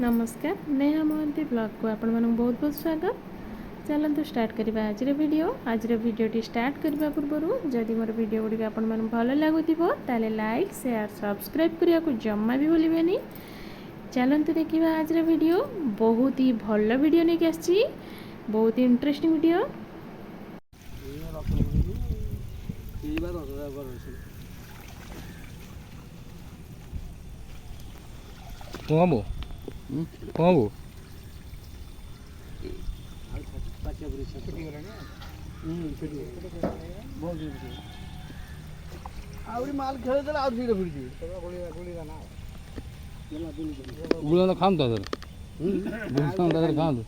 नमस्कार नेहा महांती ब्लॉग को आपण मानक बहुत बहुत स्वागत। चलतु स्टार्ट करवा आज भिडियोटी स्टार्ट करने पूर्व जदि मोर वीडियो गुड़ी आपण मन भल लगुव ताले लाइक शेयर सब्सक्राइब करने को जमा भी भूलें। चलतु देखा आज वीडियो बहुत ही भल वीडियो नहीं आसी, बहुत ही इंटरेस्टिंग वीडियो। कौन बो कौन बो माल खेले देला और धीरे फिर गुला ना खाम दादर बुझता दादर खाम दो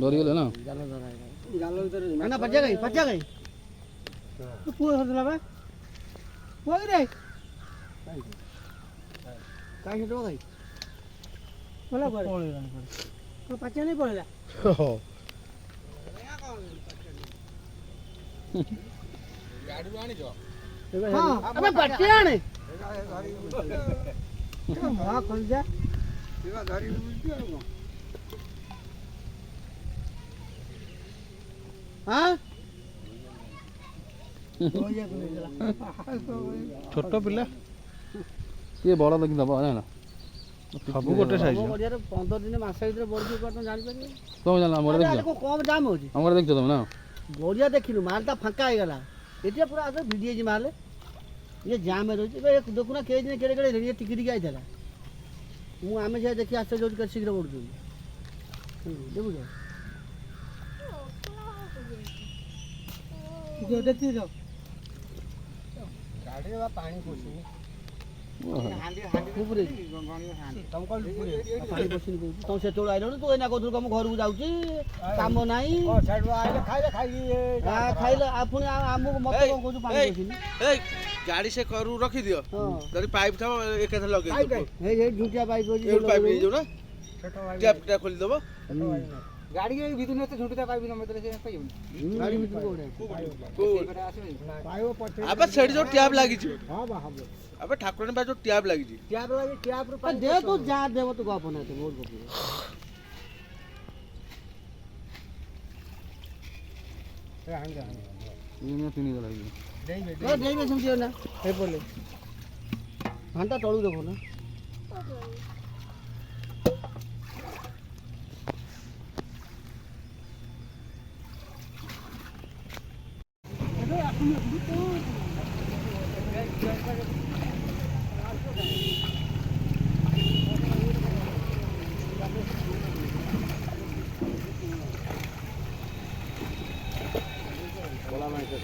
डोरी गेले ना गालो इधर ना पच्चा गई तो पूरा हद लगा वो रे काय हेटो गई बोला बोले तो पच्चा नहीं पड़ेला गाड़ी आनी जो हां अबे पच्चे आने हां खोल जा सेवा गाड़ी में हां छोट पिला ये बड़ा देखि दबा ना सब गोटे साइज 15 दिन मास भीतर बड़ी को जानि पारे तो जानला मोर देख को कम जाम होजी हमर देख तुम ना बढ़िया देखिनु मालटा फांका हो गला एटे पूरा आसे भिडी जी माल ये जाम में रहछि बे देखुना के दिन केड़े केड़े रेडियो टिकी टिकी आइतला मु आमे जे देखि आसे जोट कर शीघ्र बढ़ देखु जो जो देखि जो गाड़ी बा पानी पोछी हांडी ऊपरे तुम कौन ऊपरे पानी पोछी तुम से तोड़ आइलो तू एना कोथु हम घर को जाउची काम नाही ओ साइड आइले खाइले हां खाइले आपन आमु मत को कोथु पानी पोछी ए गाड़ी से करू रखी दियो तरी पाइप था एक थे लगे हे झूठिया पाइप होजी ये पाइप ले जो ना टैप टा खोल देबो गाड़ी के भीतर में तो झूठिया पाइप न मतलब से पाइब गाड़ी भीतर को पाइप पछे अबे सेठ जो टैप लागी छी हां बा हां अबे ठाकुर ने बा जो टैप लागी छी टैप रो पानी दे तू जा देबो तू गप ना तो मोर गप ए हां जा ये ने पिनी गला देई में समझियो ना हे पड़ले घंटा तळू देखो ना बोला मैं से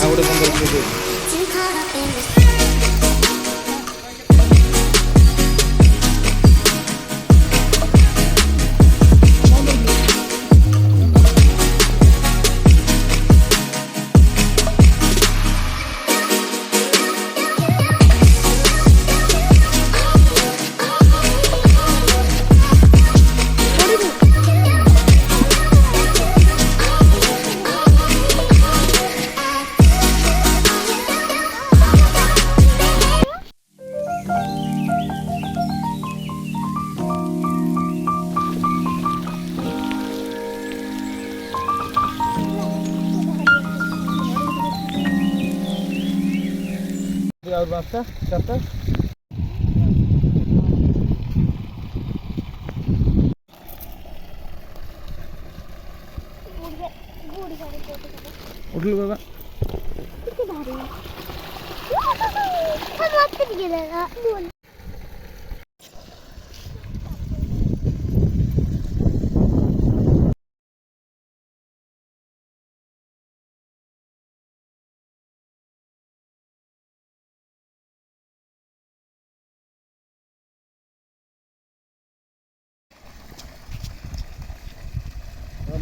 आवडे बंद कर और रास्ता रास्ता उठल बाबा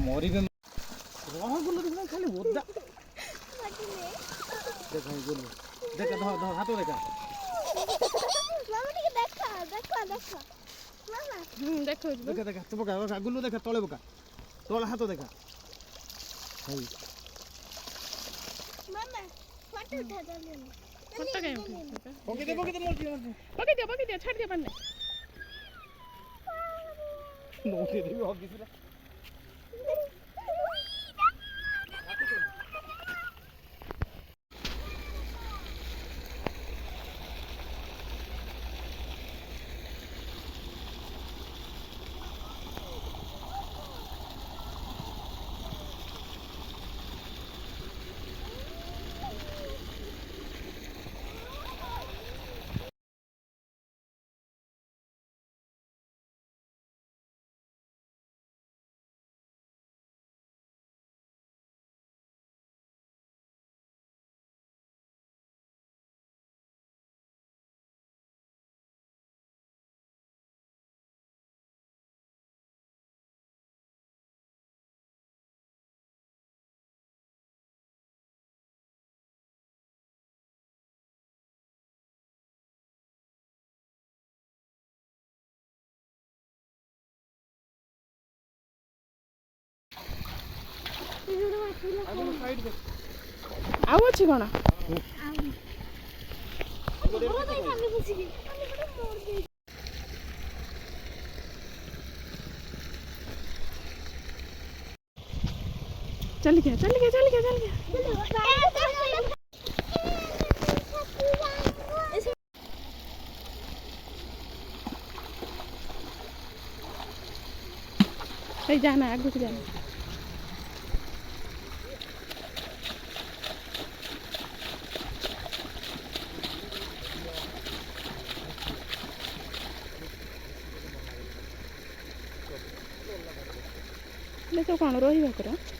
ମରିବେ ରହ ଗୁଲୁ ଦେଖ ଖାଲି ଓଦା ଦେଖ ଗୁଲୁ ଦେଖ ଧର ଧର ହାତ ଦେଖ ଦେଖଉଛି ଦେଖ ଦେଖ ତୁ ପକା ପକା ଗୁଲୁ ଦେଖ ତଳେ ପକା ତଳେ ହାତ ଦେଖ ହଇ ଫଟୋ କାଇଁ ଉଠେଇଛ? ପକେଇ ଦେ ମରିଯିବ ପକେଇ ଦିଅ ଛାଡ଼ି ଦିଅ ପାଣି ନଉଟେ ଦେବି ହଗିଥିଲା ଆଉ ଅଛି କ'ଣ? चल गया जाना आगे से जाना तो कौन रोही भाकर